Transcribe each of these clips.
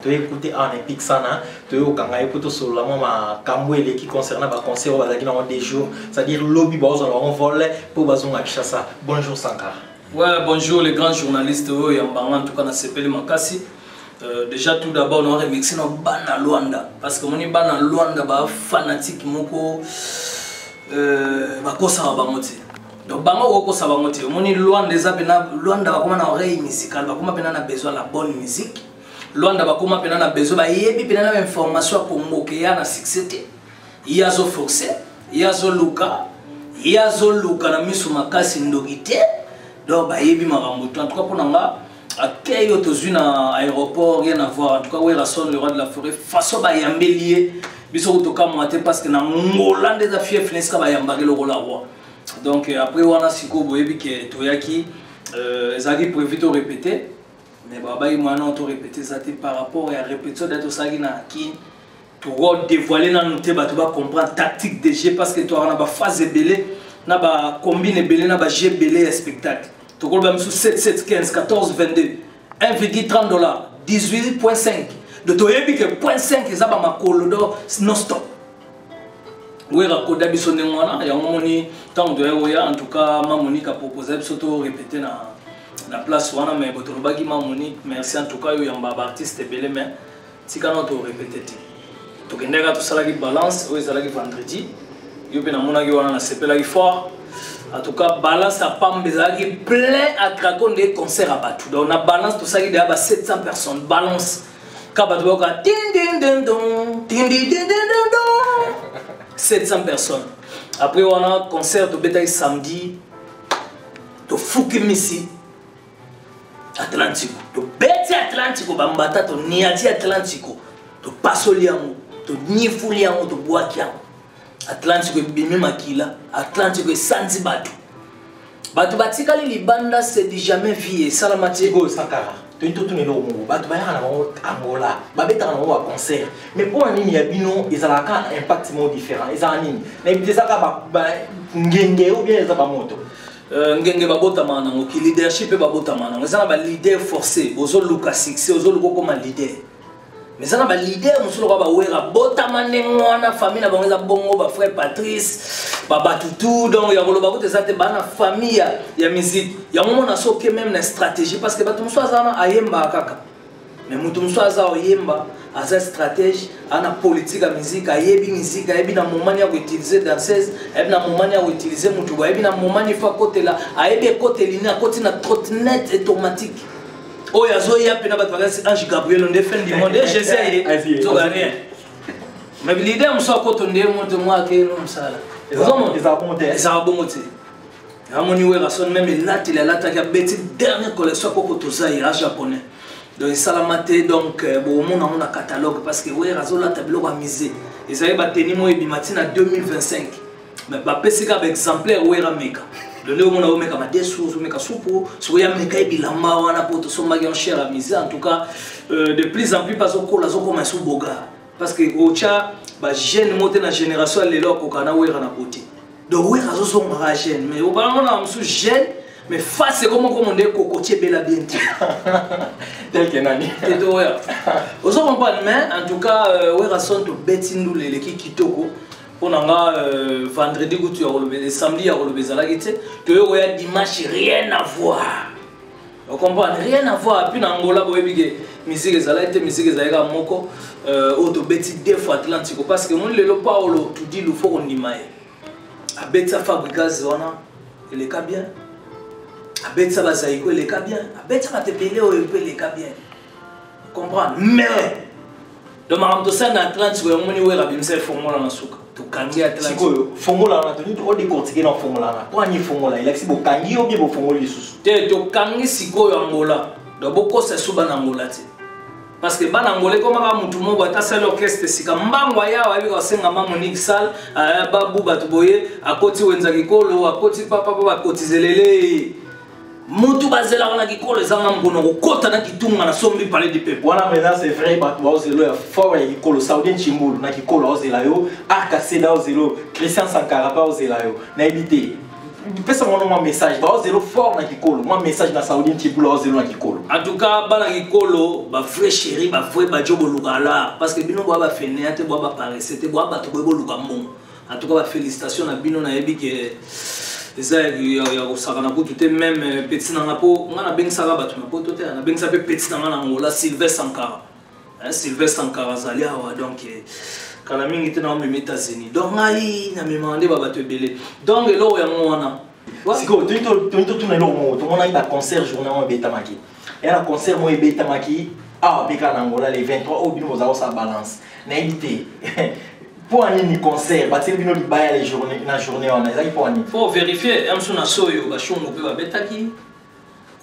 tu écouté en épique sana tu au kanga écouté sur la maman kamwele qui concerne ba concert au bazaki dans des jours c'est-à-dire lobby bazo on vole pour bazonga Kinshasa. Bonjour Sankara. Ouais, bonjour les grands journalistes en tout cas na sepeli makasi. Déjà tout d'abord on remercie no bana Luanda parce que moni bana Luanda ba fanatique moko ba kosa ba moti. Donc bango ko sa ba moti. Moni Luanda ezabena Luanda ba koma na oreille musicale ba koma pena na besoin la bonne musique. Luanda ba koma pena na besoin ba yebi pena na information pour moquer na succès. Yazo forcé, yazo luka, yazo luka na misu makasi ndogite. Donc ba yebi makambo en tout cas pour nanga accueil autozuna aéroport rien à voir en tout cas ouais rason le roi de la forêt façon ba yambelier biso kutoka moite parce que na ngola des affaires fleska ba yambagelo rola roi. Donc après on a siko boyebi que toyaki ezaki prévu de répéter mais baba il m'a non to répéter ça par rapport à répétition d'être sagi na ki to dévoiler na noter ba to ba comprendre tactique de jeu parce que to na ba phase belé na ba combine belé na ba jeu belé spectacle. Tu as 7, 7, 15, 14, 22, 1,30 $, 18,5. De toi, il y a 0,5 et ça va ma non-stop. Oui, raconter bisonné moi il y a un moment tant de en tout cas ma Monique a proposé surtout répéter na place wana mais boto bagi ma Monique merci en tout cas il y a un artiste belé mais si quand on répéter tu kendeka tout ça la balance oui ça la vendredi yo pe na mona ki wana na sepela ki fort. En tout cas, balance à Pambezagi plein à craquer des concerts à Batou. Donc, on a balance tout ça qui est à 700 personnes. Balance. Kabatou, 700 personnes. Après, on a un concert de bétail samedi. De Fukimisi. Atlantico. De Bétail Atlantico. Bambata, de Niati Atlantico. De Passoliamo. De Nifouliamo. De Boakiamo. Atlantico bimi makila, Atlantico sanzi batu. Batu batikali libanda c'est dit jamais vie salamati go Sankara. Tu tout tourner au monde. Batu ba na Angola, ba beta na wa concert. Mais pour nini ya bino ezalaka impact mo différent. Ezala nini? Na ibitezaka ba ngenge ou bien ezaba moto. Ngenge babota mana ngoki leadership e babota mana. Ezala ba leader forcé, ozo luka succès, ozo luko comme leader. Mais ça n'a pas l'idée, on se va voir botamane mwana famille na bango za bongo ba frère Patrice, baba tutu donc ya koloba ko tezate bana famille ya musique. Ya moment na soke même na stratégie parce que ba tumso azana ayemba kaka. Mais mutu mso aza oyemba, aza stratégie, ana politique ya musique, ayebi musique, ayebi na moment ya ko utiliser danseuse, ayebi na moment ya ko utiliser mutu, ayebi na moment il faut côté là, ayebi côté ligne, côté na trottinette automatique. Oh, il y a plein de Ange Gabriel, on défend du monde, j'essaie, tu vois rien. Mais l'idée, on s'en compte, on dit, moi, que nous, ça. Ils ont monté. Ils ont monté. Ils ont monté. Même là, il y a la dernière collection pour tout ça, il y a japonais. Donc, ça l'a maté, donc, bon, on a un catalogue parce que, oui, raison là, tableau à miser. Ils avaient battu moi, et bimatin à 2025. Mais, bah, PC avec exemplaire, oui, Rameka. Le léo mona omeka ma desu omeka soupo so ya meka bilamba wana poto so magi en cher à miser en tout cas de plus en plus parce que la zo comme sou boga parce que ocha ba jeune monter na génération les loko kana wera na côté donc wera zo so ma jeune mais au ba mona msu jeune mais face comment on dit cocotier bela bien tel que nani et to ouais ozo comprendre mais en tout cas wera son to betindu le ki kitoko. On a vendredi, samedi, tu as dimanche, rien à voir. On comprend, rien à voir. Puis en Angola, musique est musique moko, deux fois Atlantico. Parce que mon le Paolo, tu dis, il faut qu'on y maille. A Betsa Fabricaz, il est bien. A Betsa Bazaïko, il est bien. A Betsa Matepele, il est bien. On comprend, mais. Donc, je suis en Atlantico, je suis en Atlantico, to kangi Atlantico formula na toni to décortiquer na formula na to ani formula il exi bo kangi ou bien bo formula lisusu te to kangi siko ya Angola do boko se suba na Angola te parce que bana Angola comme ka mutu mo ba ta sala orchestre sika mbangwa ya wa biko senga ma Monique Sal babu batu boye akoti wenza kikolo akoti papa papa kotizelele mutu bazela wana kikolo zanga mbono kokota na kitunga na sombi parler de peuple wana maintenant c'est vrai ba to zelo ya fort ya kikolo Saudien Chimbulu na kikolo ozela yo Arca Seda ozelo Christian Sankara pa ozela yo na ebité pesa mon message ba zéro fort na kikolo moi message na saoudien ti bula zéro na kikolo en tout cas bana kikolo ba vrai chéri ba vrai ba jobo lukala parce que bino ba fene ate ba paraître te ba to bo luka mbongo en tout cas ba félicitations na bino na yebi que eza ya kosaka na kutu te même petit na ngapo nga na bengsaka bato na poto te na bengisa pe petit na nga na ngola Sylvestre Sankara Sylvestre Sankara zali awa donc kala mingi te na omemi États-Unis donc ngai na memande ba bato ebele donc eloko yango wana siko tonito tuna eloko moko tomona ba concert journée mo ebetamaki era concert mo ebetamaki awa beka na ngola les 23 au bino bozala sa balance na edité pour un concert, bah c'est bino libaya les journées, la journée on a pour un. Faut vérifier. Am suna soyo ba shongo pe ba betaki.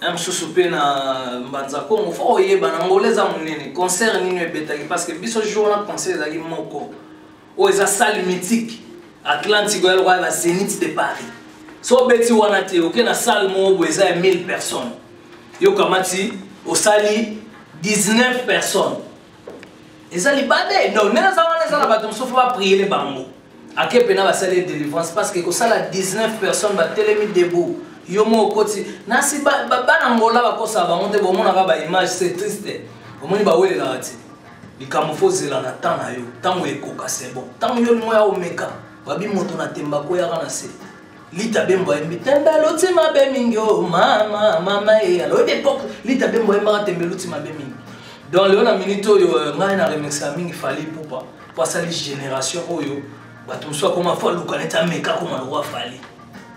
Am susupe na mbanzako mo faut yeba na ngoleza munene concert nini betaki parce que biso jour na concert zaki moko. O eza salle mythique Atlantique Royal Royal Zénith de Paris. So beti wana te OK na salle mo bo eza 1000 personnes. Yo kamati au sali 19 personnes. Ils ont les badés. Non, nous avons bateau sauf pas prier les bambous. À quel point va saler délivrance parce que ça la 19 personnes va télémis debout. Yo mo côté. Na si ba Angola ba ko ça va monter bon mon ba image c'est triste. Au moins ba wele la rati. Bi camouflage la na temps na yo. Tango ekoka c'est bon. Tango yo mo ya omeka. Ba bi moto na temba ko ya kana se. Lita bembo embi temba loti ma be mingo mama e alors d'époque lita bembo emba temba loti ma be mingo. Donc, le on minute où il a remixé il fallait pour passer les générations où il soit comme faut le connaître mais comme on doit fallait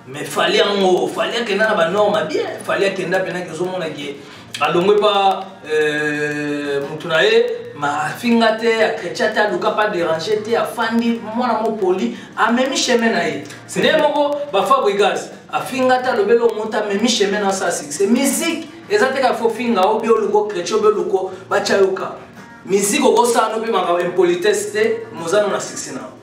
mais fallait en fallait que na ba norme bien fallait que na pena que zo mona qui alongwe pas mutunae ma fingate akechata luka pas déranger te afandi mwana mo poli a même chemin na ye c'est moko ba fabrigas afingata lobelo monta même chemin na ça c'est musique ezateka fo finga obi oluko krecho be luko bachayoka musique okosa no be manga impolitesse te mozano na 16 ans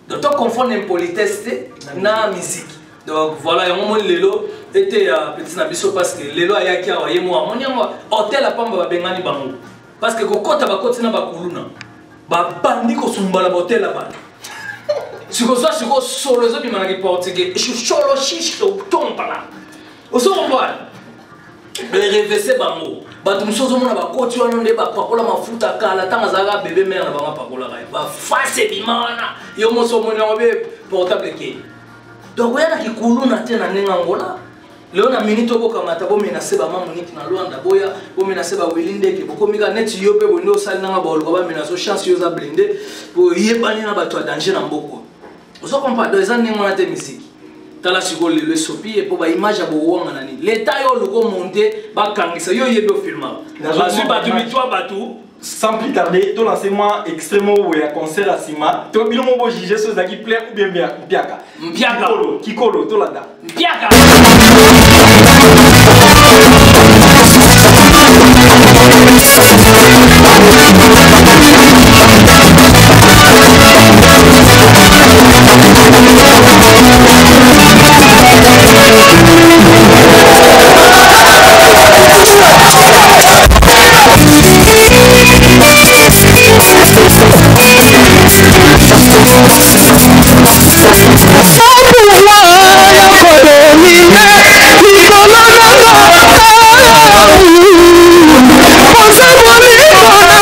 donc to confondre impolitesse na musique donc voilà y a un moment lelo était petit na biso parce que lelo ayaki awa yemo amoniango hôtel a pamba bengani bango parce que kokota bakoti na bakuluna ba bandi ko sumbala hôtel la bandi siko solo zo bimana ki portugais solo shisto tompa la oso mbala revese bango bato musozo mona bakoti wana nde bapakola mafuta kala tanga zaka bébé mère na banga pakola kai ba face bimana yo moso mona obe portable ke donc yana kikulu na tena nenga ngola leo na minito boka matabo mena seba mamuniki na Luanda boya bo mena seba wilinde ke boko mika net yo pe bondo sali nanga ba oluka ba mena so chance yo za blinde bo yebani na bato danger na mboko ozo kompa do ezan nenga na te musique tala siko le sopi et pour ba image abo wanga nani l'état yo luko monter ba kangisa yo yebe filma ba su ba tu mitwa batu sans plus tarder to lancez-moi extrêmement ou ya concert à Sima to bilo mo bo juger ce qui plaît ou bien mpiaka kikolo to landa mpiaka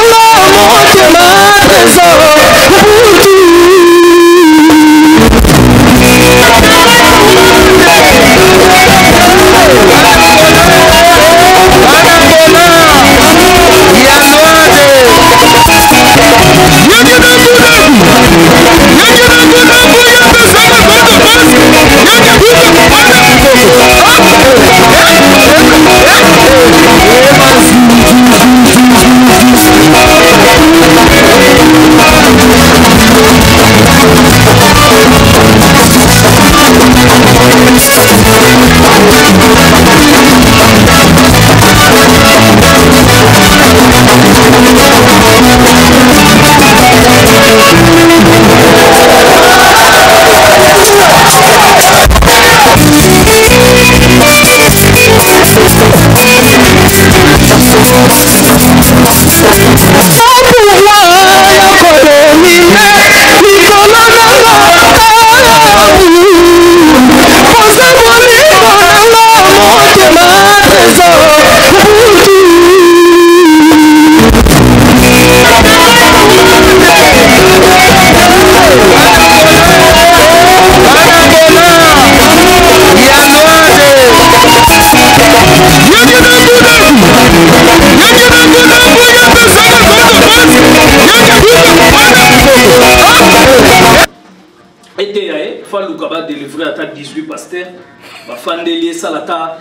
Ela était Falouka va délivrer à 18 pasteurs, va fandelier ça à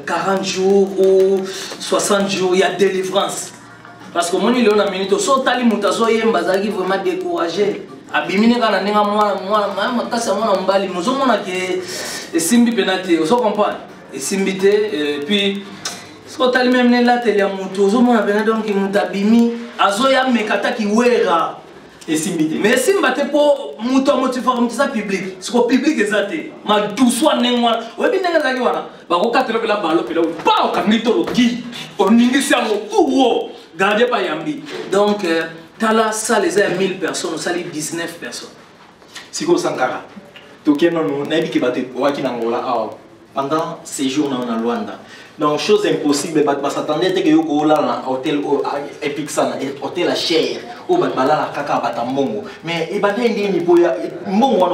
40 jours ou 60 jours, il y a délivrance. Parce que mon il a minute, so tali mutazo yembazaki vraiment découragé. Abimine kana nenga moi makasa mwana mbali mozo mona ke simbi penate, vous comprenez? Et simbi te puis so tali même là tele ya muto zo mona penate donc mutabimi azoya mekata ki wera. Mais si je ne pour ça public, c'est que public est athée. Ma douceur n'est pas. Oui, bien sûr, il y a des donc, Tala, ça les a 1000 personnes, ça les 19 personnes. Si vous Sankara, pendant ces jours dans Luanda. Donc, chose impossible, mais s'attendait que vous allez à l'hôtel Epic Sana, hôtel à Cher, ou la Kaka Batambo. Mais il va y avoir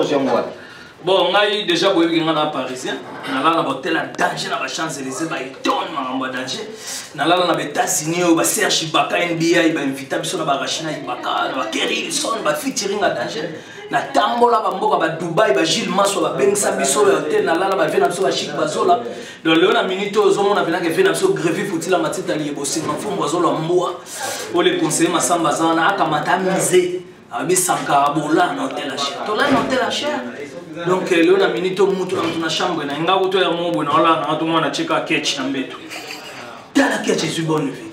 bon, on a déjà un Parisien, on a un hôtel à danger, on a Champs-Élysées, on a un danger. On a un États-Unis, on a Serge Ibaka, NBA, on a invité à Rachina Ibaka, on a Kerry Wilson, on a featuring à danger. Na tambola bamboka ba Dubai ba Gilles Masso ba Bengsa biso hotel na lala ba vena biso ba Chic Bazola donc le na minute ozomo na vena ke vena biso greve futila matita li ebosi na fombo Bazola mboa o le conseiller Masamba zana akamata mise abi Sankara bola na hotel à cher to la na hotel à cher donc le na minute mutu na chambre na ngako to ya mobo na wala na to mwana cheka ketch na mbeto tala ketch est bonne vie.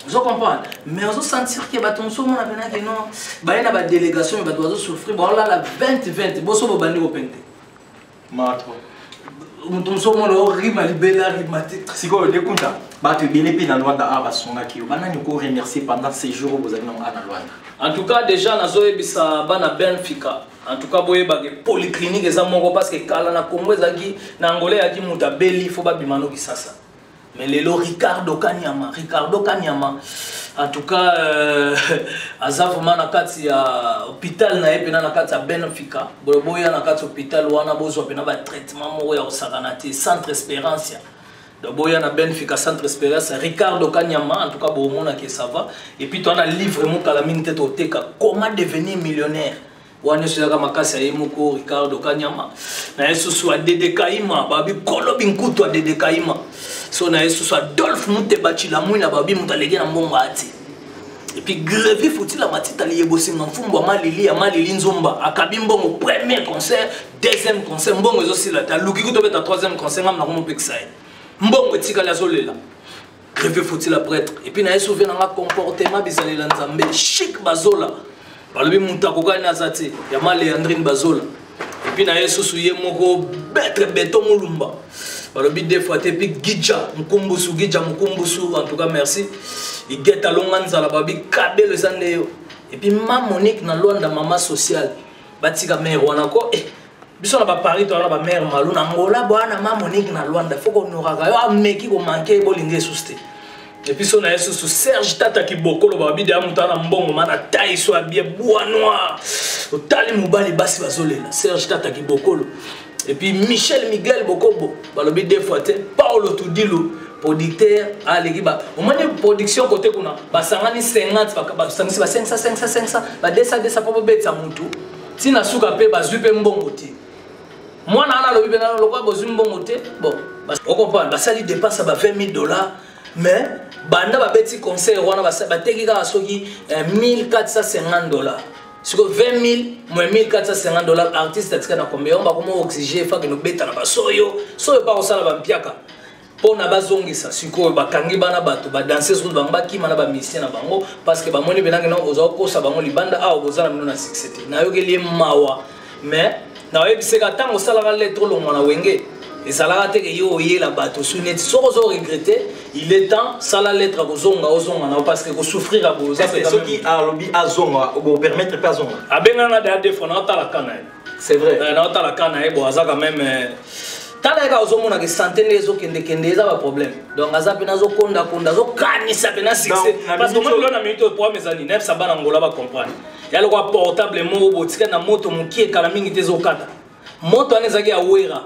Vous comprenez? Mais on sentir que baton so mon avena que non ba ina ba délégation ba doit souffrir bon là la 20 boso bo bandi opente matro mutum so mon horrible libela rimatique siko de kunta ba te bien épé na Luanda aba songa ki bana ni ko remercier pendant ces jours vous avez na Luanda. En tout cas déjà nazo ebisa bana Benfica en tout cas boye ba polyclinique eza moko parce que kala na Congo ezaki na Angola yaki muta beli faut ba bimano ki sasa. Mais les lots Ricardo Kanyama, en tout cas, Azavman a kati ya hôpital na epena na kati ya Benfica, Boloboya na kati hôpital wana bozo apena ba traitement mo ya osaganate Centre Espérance. Boya na Benfica Centre Espérance, Ricardo Kanyama, en tout cas bomona que ça va. Et puis tu as un livre mon kalamine tête au teka, comment devenir millionnaire. Wana suyaka makasi ya Yemoko Ricardo Kanyama. Na yesu soit Dedekaima, babi kolobi nkutu Dedekaima. So na yesu soit Adolphe Mutebati la mouina babi mutalege na mbongo ati. Et puis greve faut-il la matita li yebosi mfumbo malili nzomba akabi mbongo premier concert, deuxième concert mbongo ezosi la ta luki kuto beta troisième concert ngam na komo pekisa. Mbongo etika la zolela. Greve faut-il la prêtre. Et puis na yesu vena nga comportement bizali la nzambe chic bazola. Balobi mutakoka na zati ya male Andrine Bazola. Et puis na yesu suye moko betre beton mulumba. Balobi deux fois te puis Gidja Mukumbusu en tout cas merci. Il get à longanza la babi kabe le sandeyo. Et puis ma Monique na Luanda mama sociale. Batika mère wana ko biso na ba Paris to na ba mère malu na ngola bwana ma Monique na Luanda faut qu'on aura yo ameki ko manquer bolinge suste. Et puis son a sous Serge Tata qui bokolo babi de amutana mbongo mana taille so bien bois noir. Au tali mubali basi bazolela Serge Tata qui bokolo. Et puis Michel Miguel Bokobo balobi deux fois te Paolo Tudilo producteur à l'équipe au moment de production côté kuna basangani 50 ba 500 ba 200 pour betsa mutu tina suka pe bazwi pe mbongo te mwana ana lobi bena lokwa bozwi mbongo te bon on comprend basali dépasse ba $20,000 mais banda ba beti conseil wana ba teki ka soki $1,450. Sur 20,000 moins $1,450 artiste atika na combien on va comment oxygène fa que no beta na ba soyo pas osala ba mpiaka pour na bazongisa siko ba kangi bana bato ba danser sur bamba ki mana ba musicien na bango parce que ba moni benanga na ozo ko sa bango libanda a obozana mino na succès na yokeli mawa mais na yebiseka tango sala le trop long na wenge et ça l'a raté que yo yela bato sunet so ozo regretter il est temps ça la lettre kozonga ozonga parce que ko souffrir a bo ça c'est ce qui a lobby azonga pour permettre pas zonga abenga na de fois na ta la kana c'est vrai na ta la kana bo aza quand même tala ka ozomona que santé nezo kende za ba problème donc aza pena zo konda zo kanisa pena succès parce que moi na minute pour mes amis nef ça bana ngola ba comprendre ya le quoi portable mo botika na moto mukie kala mingi te zo kata moto anezaki ya wera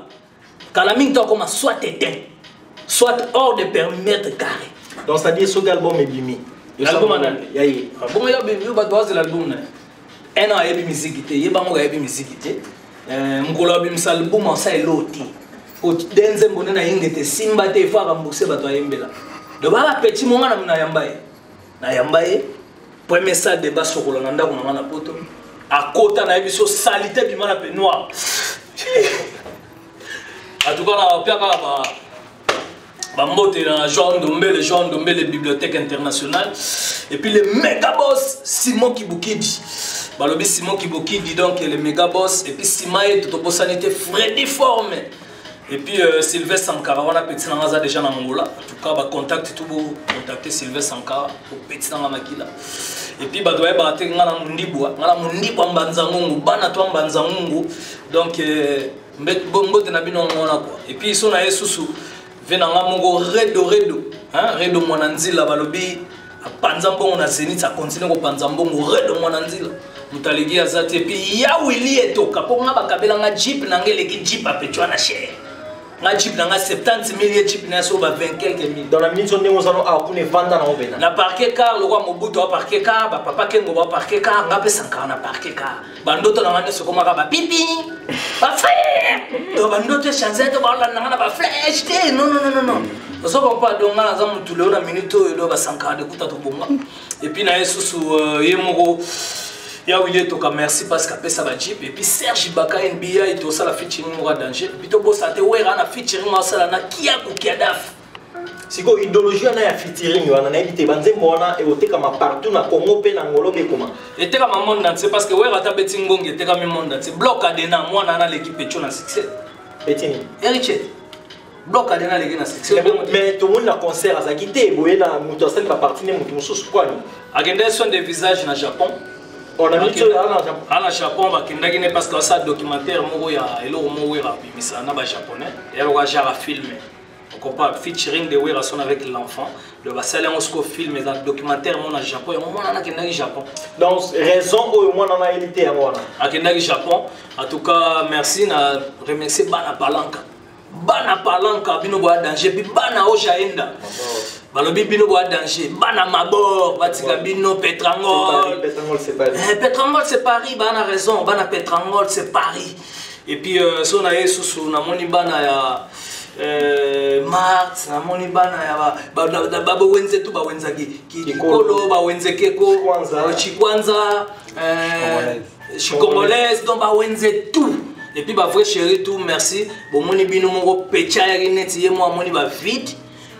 kala mingi to comme soit éteint soit hors de périmètre carré donc ça dit ce album est bimi l'album anane yayi bon ya bimi ba doise l'album na un an yebi musique te yeba mo ga yebi musique te mokolo bimisa album asa eloti denze mbone na ingete simba te fa remboursé bato ayembela do ba petit monga na yamba ye premier ça débat sokolo na ndako na poto akota na biso salité bimana pe noir en tout cas na piaka ba mbote na Jean Dombele bibliothèque internationale et puis le méga boss Simon Kibukidi balobi Simon Kibukidi donc le méga boss et puis Simae tout sanité Freddy Forme et puis Sylvestre Sankara on a petit na déjà na Mongola en tout cas ba contact tout beau contacter Sylvestre Sankara pour petit na makila et puis ba doye ba te ngala mundibwa mbanzangungu bana to mbanzangungu donc mbote na bino ngona quoi et puis so na yesusu venanga mongo redo mwananzila balobi apanza mbongo na Zenith a continue ko panza mbongo redo mwananzila mutalegi azati et puis ya wili etoka po nga bakabela nga jeep na ngeleki jeep apetwa na share nga jeep na nga 70,000 jeep na so ba 20 quelques mille dans la minute on nous allons à pour les vendre dans obena na parquet car le roi Mobutu a parquet car ba papa kengo ba parquet car nga pe 50 na parquet car bandoto na ngane soko maka ba pipi ba frère to bandoto chanze to ba la na ba flash te non so ko pa donc na za mutu le na minute do ba 50 de kuta to bonga et puis na yesusu yemoko ya wili toka merci parce qu'après ça va jeep et puis Serge Ibaka NBA et tout ça la featuring moi danger et puis to bossa te wera na featuring moi ça na kia ku kiadaf siko idéologie na ya featuring wana na ibite banze mona et oteka ma partout na Congo pe na ngolo be comment et teka ma monde entier parce que wera ta beti ngonge teka mi monde entier bloc adena moi na l'équipe echo na succès betini héritier bloc adena l'équipe na succès mais tout le monde na concert à quitter boye na mutu asali ba partie ne mutu mususu kwani agenda soin des visages na Japon. On a mis à la Japon, parce que ça documentaire, japonais, et on va filmer. On comprend featuring de Werason avec l'enfant. Le Bassalin Osco film et un documentaire mon Japon. Et on a Japon. Donc raison au moins on a élité à moi. À Japon. En tout cas, merci na remercier Bana Palanka. Bana Palanka bino boa danger puis Bana Ojaenda. Balobi bino boa danger. Bana Mabor, Batika bino Petrangol. Petrangol c'est Paris. Petrangol c'est Paris, Bana raison. Bana Petrangol c'est Paris. Et puis so na yesusu na moni bana ya Mars na moni bana ya baba wenze tu ba wenza ki kolo ba wenze keko Chikwanza Chikongolaise donc ba wenze tout. Et puis, bah, vrai chéri, tout, merci. Bon, mon bino mon pecha net, moi, mon ba vide.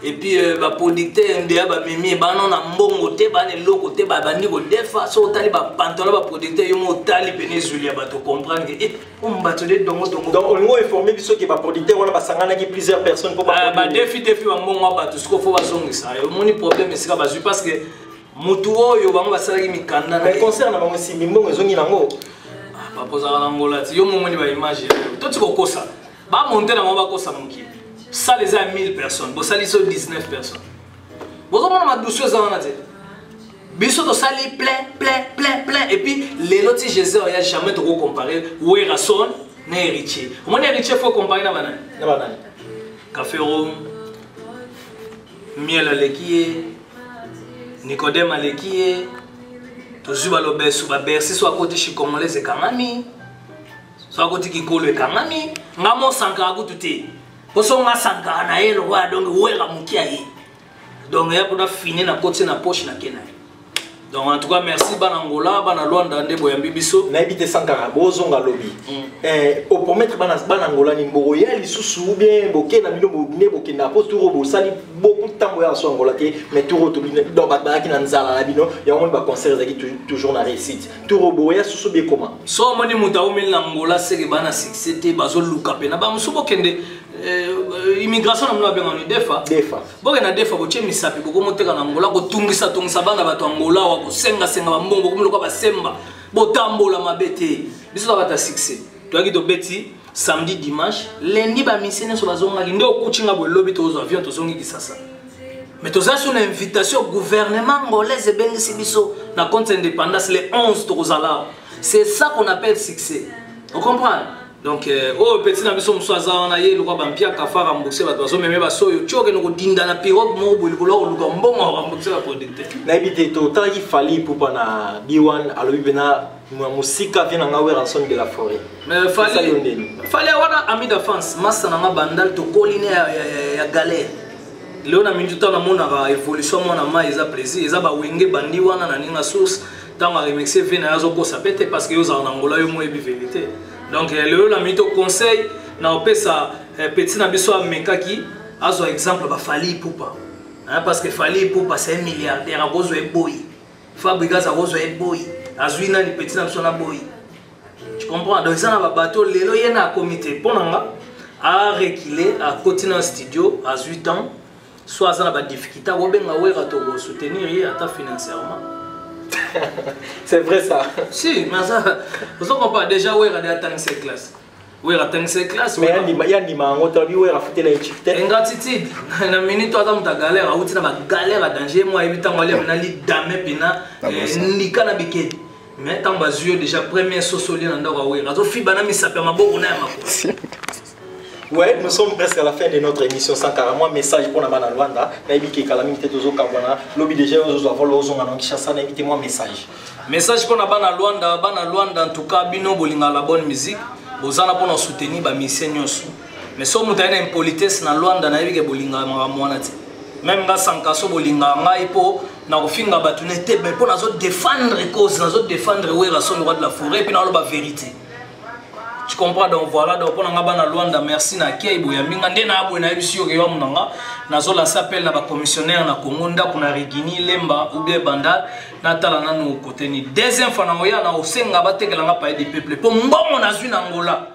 Et puis, bah, producteur, MDA, bah, mimi, bah, non, na mbongo te, bah, ne lo côté, bah, bandi ko defa, so tali, bah, pantalon, bah, producteur, yo mo tali, Pénézulia, bah, tu comprends que, on m'a battu dongo. Donc, on m'a informé, que ceux qui va producteur, on a pas sangana qui plusieurs personnes pour bah, défi, bah, mbongo, bah, tout ce qu'il faut, bah, zongi ça. Mon problème, c'est que, bah, parce que, mutuo, yo, bah, va salagi mi kanda. Mais concerne, bah, aussi, mbongo, zongi nango. Bapoza Angola, yo momoni ba image. Toi tu kokosa. Ba monter na mba kosa monki. Ça les a 1000 personnes. Bo sali so 19 personnes. Bozo mona ma douceuse wana te. Biso to sali plein et puis les lots si Jésus il y a jamais trop comparer Werason na héritier. Mon héritier faut comparer na banane. Na banane. Café Rome. Miel alekié. Nicodème alekié. Toujours le berceau, berceau soit côté Chikongolais et Kangami, soit côté Kikolo et Kangami. Ngamo Sankara goûté. Pour ça on a Sankara na el roi donc ouais la mukiaye. Donc il y a pour finir na côté na poche na Kenya. Donc en tout cas merci Banangola, Banalwanda nde boyambi biso. Na ibite Sankara bozonga lobby. Au promettre Banangola ni mboroya lisusu bien boké na bino bobine boké na po turo bo sali beaucoup de temps boya so Angola te mais turo to bino donc ba ki na nzala na bino ya on ba concert zaki toujours na réussite. Turo boya susu be comment. So moni muta umel na Angola seke bana succès te bazo luka pe na ba musubo kende immigration na mna benga ni defa. Boke na defa boche misapi boko moteka na Angola ko tungisa bana bato Angola wa ko senga mbongo ko mloka ba semba botambola mabete biso ba ta succès. Toi qui to beti samedi dimanche lundi ba misene so bazonga nde okuchinga bo lobby to zo avion to zongi kisasa. Mais to za sur une invitation au gouvernement angolais et bengisi biso na compte indépendance les 11 to zala. C'est ça qu'on appelle succès. On comprend? Donc oh petit na biso mswaza wana ye lokwa bampia kafara mbokse bato bazo meme basoyo tchoke no kodinda na pirogue mo boliko luka mbongo wa mbokse ba producteur na ibite to tali fali pour na B1 alobi bena musika vient nga wera son de la forêt mais fali wana ami de France massa na bandal to koline ya galère leo na minjuta na mona ba evolution mona ma eza plaisir eza ba wenge bandi wana na ninga source tanga remixer vena yazo ko sapete parce que yo za na ngola yo mo ebi vérité. Donc le la mito conseil na opesa petit na biso amekaki azo exemple ba Fally Ipupa hein parce que Fally Ipupa c'est un milliardaire a besoin de boy Fabrigas a besoin de boy azuina ni petit na biso na boy tu comprends donc ça na ba bateau lelo yena comité ponanga a reculer à continuer en studio à 8 ans soit ça na ba difficulté obenga wera to soutenir y ata financièrement. C'est vrai ça. Si, mais ça, vous comprenez déjà où est la dernière classe. Où est la dernière classe. Mais il y a des gens qui ont fait la étiquette. Ingratitude. Na minute tu as galère, tu as galère à danger. Moi, évidemment, moi, les dames pina, ni canabike. Mais tant que déjà premier sosolien dans la rue. Alors, fille banami ça peut m'abourner à ma. Ouais, nous sommes presque à la fin de notre émission. Sans carrément message pour la bana Luanda. Naibiki calamité tozo kabwana. Lobby déjà aux avons l'ozon en Kinshasa. Naibitez-moi message. Message pour la bana Luanda en tout cas bino bolinga la bonne musique. Bozana pour nous soutenir ba mission nyonso. Mais so mutana impolitesse na Luanda naibike bolinga mwana ti. Même nga sankaso bolinga ngai po na kofinga batu nete mais pour nazo défendre cause nazo défendre ouais la son droit de la forêt puis na lo ba vérité. Tu comprends donc voilà donc on a bana Luanda merci na Keibo ya minga ndena abo na ebisi yo yo munanga nazo la s'appelle na ba commissionnaire na Congo nda kuna Regini Lemba ou bien Banda na tala na no côté ni deuxième fois na oya na osenga batekelanga pa di peuple po mbongo na zwi na Angola